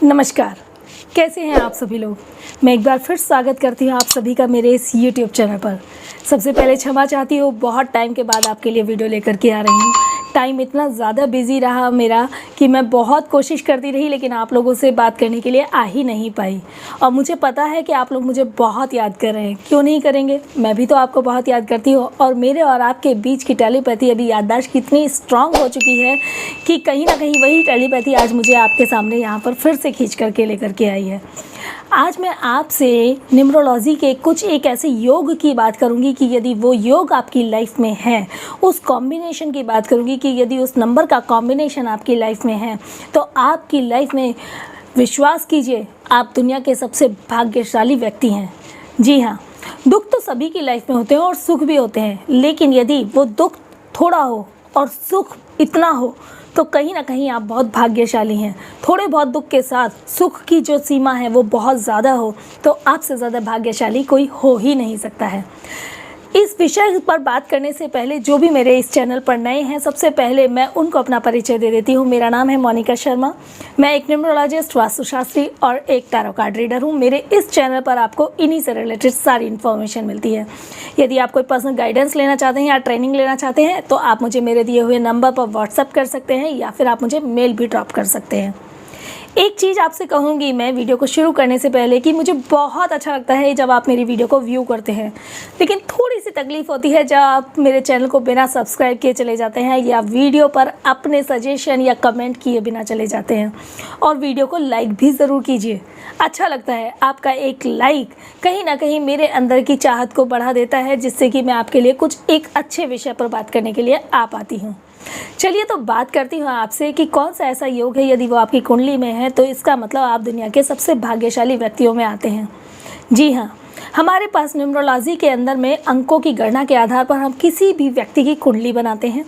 नमस्कार, कैसे हैं आप सभी लोग। मैं एक बार फिर स्वागत करती हूं आप सभी का मेरे इस YouTube चैनल पर। सबसे पहले क्षमा चाहती हूँ, बहुत टाइम के बाद आपके लिए वीडियो लेकर के आ रही हूँ। टाइम इतना ज़्यादा बिजी रहा मेरा कि मैं बहुत कोशिश करती रही, लेकिन आप लोगों से बात करने के लिए आ ही नहीं पाई। और मुझे पता है कि आप लोग मुझे बहुत याद कर रहे हैं, क्यों नहीं करेंगे। मैं भी तो आपको बहुत याद करती हूँ, और मेरे और आपके बीच की टेलीपैथी अभी याददाश्त कितनी स्ट्रांग हो चुकी है कि कहीं ना कहीं वही टेलीपैथी आज मुझे आपके सामने यहाँ पर फिर से खींच करके लेकर के आई है। आज मैं आपसे न्यूमरोलॉजी के कुछ एक ऐसे योग की बात करूंगी कि यदि वो योग आपकी लाइफ में है, उस कॉम्बिनेशन की बात करूंगी कि यदि उस नंबर का कॉम्बिनेशन आपकी लाइफ में है तो आपकी लाइफ में, विश्वास कीजिए, आप दुनिया के सबसे भाग्यशाली व्यक्ति हैं। जी हाँ, दुख तो सभी की लाइफ में होते हैं और सुख भी होते हैं, लेकिन यदि वो दुख थोड़ा हो और सुख इतना हो तो कहीं ना कहीं आप बहुत भाग्यशाली हैं। थोड़े बहुत दुख के साथ सुख की जो सीमा है वो बहुत ज़्यादा हो तो आपसे ज़्यादा भाग्यशाली कोई हो ही नहीं सकता है। इस विषय पर बात करने से पहले जो भी मेरे इस चैनल पर नए हैं, सबसे पहले मैं उनको अपना परिचय दे देती हूँ। मेरा नाम है मोनिका शर्मा। मैं एक न्यूमरोलॉजिस्ट, वास्तुशास्त्री और एक टैरो कार्ड रीडर हूँ। मेरे इस चैनल पर आपको इन्हीं से रिलेटेड सारी इन्फॉर्मेशन मिलती है। यदि आप कोई पर्सनल गाइडेंस लेना चाहते हैं या ट्रेनिंग लेना चाहते हैं तो आप मुझे मेरे दिए हुए नंबर पर व्हाट्सअप कर सकते हैं या फिर आप मुझे मेल भी ड्रॉप कर सकते हैं। एक चीज़ आपसे कहूँगी मैं वीडियो को शुरू करने से पहले कि मुझे बहुत अच्छा लगता है जब आप मेरी वीडियो को व्यू करते हैं, लेकिन थोड़ी सी तकलीफ़ होती है जब आप मेरे चैनल को बिना सब्सक्राइब किए चले जाते हैं या वीडियो पर अपने सजेशन या कमेंट किए बिना चले जाते हैं। और वीडियो को लाइक भी ज़रूर कीजिए, अच्छा लगता है। आपका एक लाइक कहीं ना कहीं मेरे अंदर की चाहत को बढ़ा देता है, जिससे कि मैं आपके लिए कुछ एक अच्छे विषय पर बात करने के लिए आ पाती हूँ। चलिए तो बात करती हूँ आपसे कि कौन सा ऐसा योग है, यदि वो आपकी कुंडली में है तो इसका मतलब आप दुनिया के सबसे भाग्यशाली व्यक्तियों में आते हैं। जी हाँ, हमारे पास न्यूमरोलॉजी के अंदर में अंकों की गणना के आधार पर हम किसी भी व्यक्ति की कुंडली बनाते हैं।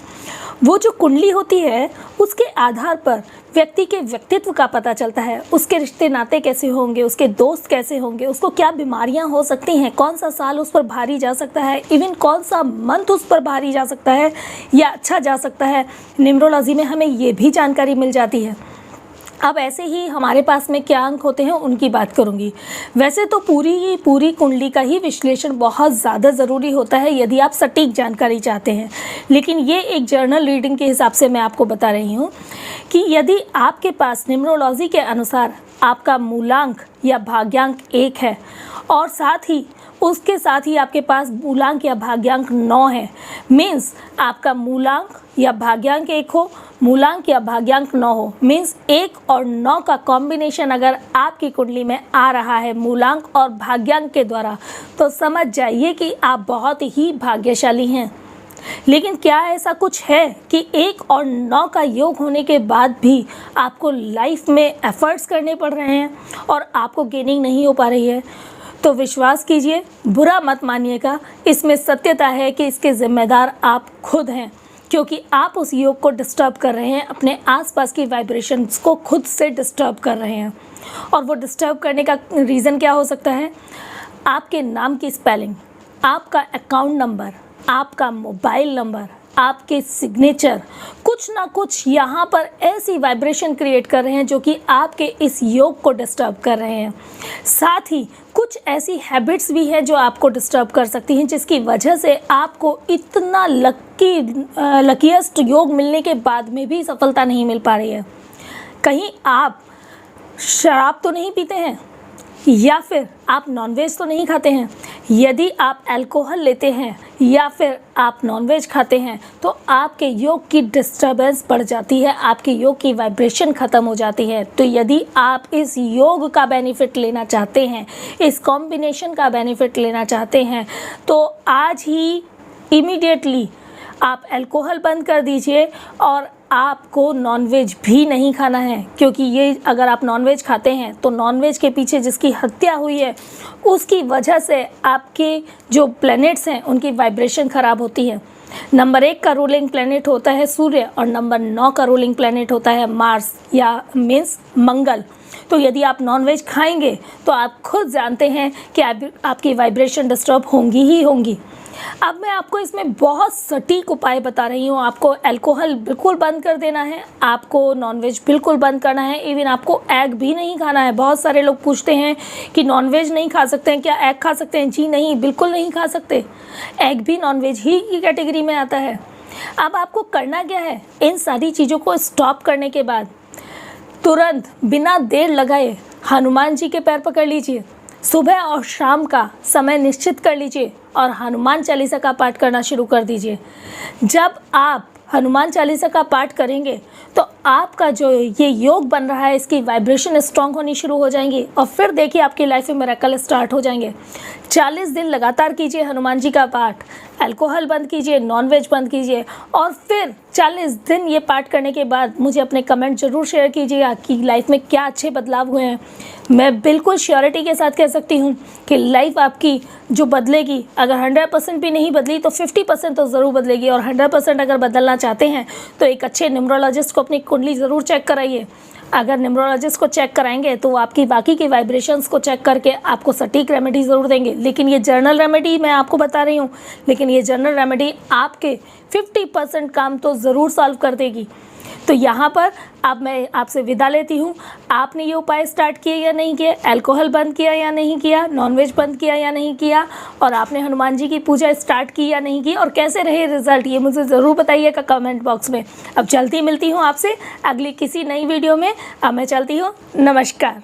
वो जो कुंडली होती है उसके आधार पर व्यक्ति के व्यक्तित्व का पता चलता है। उसके रिश्ते नाते कैसे होंगे, उसके दोस्त कैसे होंगे, उसको क्या बीमारियां हो सकती हैं, कौन सा साल उस पर भारी जा सकता है, इवन कौन सा मंथ उस पर भारी जा सकता है या अच्छा जा सकता है। न्यूमरोलॉजी में हमें ये भी जानकारी मिल जाती है। अब ऐसे ही हमारे पास में क्या अंक होते हैं उनकी बात करूंगी। वैसे तो पूरी कुंडली का ही विश्लेषण बहुत ज़्यादा ज़रूरी होता है यदि आप सटीक जानकारी चाहते हैं, लेकिन ये एक जर्नल रीडिंग के हिसाब से मैं आपको बता रही हूँ कि यदि आपके पास न्यूमरोलॉजी के अनुसार आपका मूलांक या भाग्यांक 1 है और उसके साथ ही आपके पास मूलांक या भाग्यांक 9 है, मीन्स आपका मूलांक या भाग्यांक 1 हो, मूलांक या भाग्यांक 9 हो, मीन्स 1 और 9 का कॉम्बिनेशन अगर आपकी कुंडली में आ रहा है मूलांक और भाग्यांक के द्वारा, तो समझ जाइए कि आप बहुत ही भाग्यशाली हैं। लेकिन क्या ऐसा कुछ है कि 1 और 9 का योग होने के बाद भी आपको लाइफ में एफर्ट्स करने पड़ रहे हैं और आपको गेनिंग नहीं हो पा रही है? तो विश्वास कीजिए, बुरा मत मानिएगा, इसमें सत्यता है कि इसके जिम्मेदार आप खुद हैं, क्योंकि आप उस योग को डिस्टर्ब कर रहे हैं, अपने आसपास की वाइब्रेशंस को खुद से डिस्टर्ब कर रहे हैं। और वो डिस्टर्ब करने का रीज़न क्या हो सकता है? आपके नाम की स्पेलिंग, आपका अकाउंट नंबर, आपका मोबाइल नंबर, आपके सिग्नेचर, कुछ ना कुछ यहाँ पर ऐसी वाइब्रेशन क्रिएट कर रहे हैं जो कि आपके इस योग को डिस्टर्ब कर रहे हैं। साथ ही कुछ ऐसी हैबिट्स भी हैं जो आपको डिस्टर्ब कर सकती हैं, जिसकी वजह से आपको इतना लकीएस्ट योग मिलने के बाद में भी सफलता नहीं मिल पा रही है। कहीं आप शराब तो नहीं पीते हैं, या फिर आप नॉनवेज तो नहीं खाते हैं? यदि आप अल्कोहल लेते हैं या फिर आप नॉनवेज खाते हैं तो आपके योग की डिस्टर्बेंस बढ़ जाती है, आपके योग की वाइब्रेशन ख़त्म हो जाती है। तो यदि आप इस योग का बेनिफिट लेना चाहते हैं, इस कॉम्बिनेशन का बेनिफिट लेना चाहते हैं, तो आज ही इमीडिएटली आप अल्कोहल बंद कर दीजिए और आपको नॉनवेज भी नहीं खाना है, क्योंकि ये अगर आप नॉनवेज खाते हैं तो नॉनवेज के पीछे जिसकी हत्या हुई है उसकी वजह से आपके जो प्लैनेट्स हैं उनकी वाइब्रेशन ख़राब होती है। नंबर 1 का रूलिंग प्लैनेट होता है सूर्य और नंबर 9 का रूलिंग प्लैनेट होता है मार्स या मीन्स मंगल। तो यदि आप नॉनवेज खाएंगे तो आप खुद जानते हैं कि आपकी वाइब्रेशन डिस्टर्ब होंगी ही होंगी। अब मैं आपको इसमें बहुत सटीक उपाय बता रही हूँ। आपको अल्कोहल बिल्कुल बंद कर देना है, आपको नॉनवेज बिल्कुल बंद करना है, इवन आपको एग भी नहीं खाना है। बहुत सारे लोग पूछते हैं कि नॉनवेज नहीं खा सकते हैं क्या, एग खा सकते हैं? जी नहीं, बिल्कुल नहीं खा सकते। एग भी नॉनवेज ही की कैटेगरी में आता है। अब आपको करना क्या है, इन सारी चीज़ों को स्टॉप करने के बाद तुरंत बिना देर लगाए हनुमान जी के पैर पकड़ लीजिए, सुबह और शाम का समय निश्चित कर लीजिए और हनुमान चालीसा का पाठ करना शुरू कर दीजिए। जब आप हनुमान चालीसा का पाठ करेंगे तो आपका जो ये योग बन रहा है इसकी वाइब्रेशन स्ट्रांग होनी शुरू हो जाएंगी और फिर देखिए आपकी लाइफ में मिरेकल स्टार्ट हो जाएंगे। 40 दिन लगातार कीजिए हनुमान जी का पाठ, अल्कोहल बंद कीजिए, नॉनवेज बंद कीजिए और फिर 40 दिन ये पाठ करने के बाद मुझे अपने कमेंट ज़रूर शेयर कीजिएगा कि लाइफ में क्या अच्छे बदलाव हुए हैं। मैं बिल्कुल श्योरिटी के साथ कह सकती हूँ कि लाइफ आपकी जो बदलेगी, अगर 100% भी नहीं बदली तो 50% तो ज़रूर बदलेगी और 100% अगर बदलना चाहते हैं तो एक अच्छे न्यूमरोलॉजिस्ट को अपनी कुंडली ज़रूर चेक कराइए। अगर न्यूमरोलॉजिस्ट को चेक कराएंगे तो वो आपकी बाकी की वाइब्रेशंस को चेक करके आपको सटीक रेमेडी ज़रूर देंगे। लेकिन ये जर्नल रेमेडी मैं आपको बता रही हूँ, लेकिन ये जर्नल रेमेडी आपके 50% काम तो ज़रूर सॉल्व कर देगी। तो यहाँ पर अब मैं आपसे विदा लेती हूँ। आपने ये उपाय स्टार्ट किए या नहीं किए, अल्कोहल बंद किया या नहीं किया, नॉनवेज बंद किया या नहीं किया, और आपने हनुमान जी की पूजा स्टार्ट की या नहीं की, और कैसे रहे रिजल्ट, ये मुझे ज़रूर बताइएगा कमेंट बॉक्स में। अब चलती मिलती हूँ आपसे अगली किसी नई वीडियो में। अब मैं चलती हूँ, नमस्कार।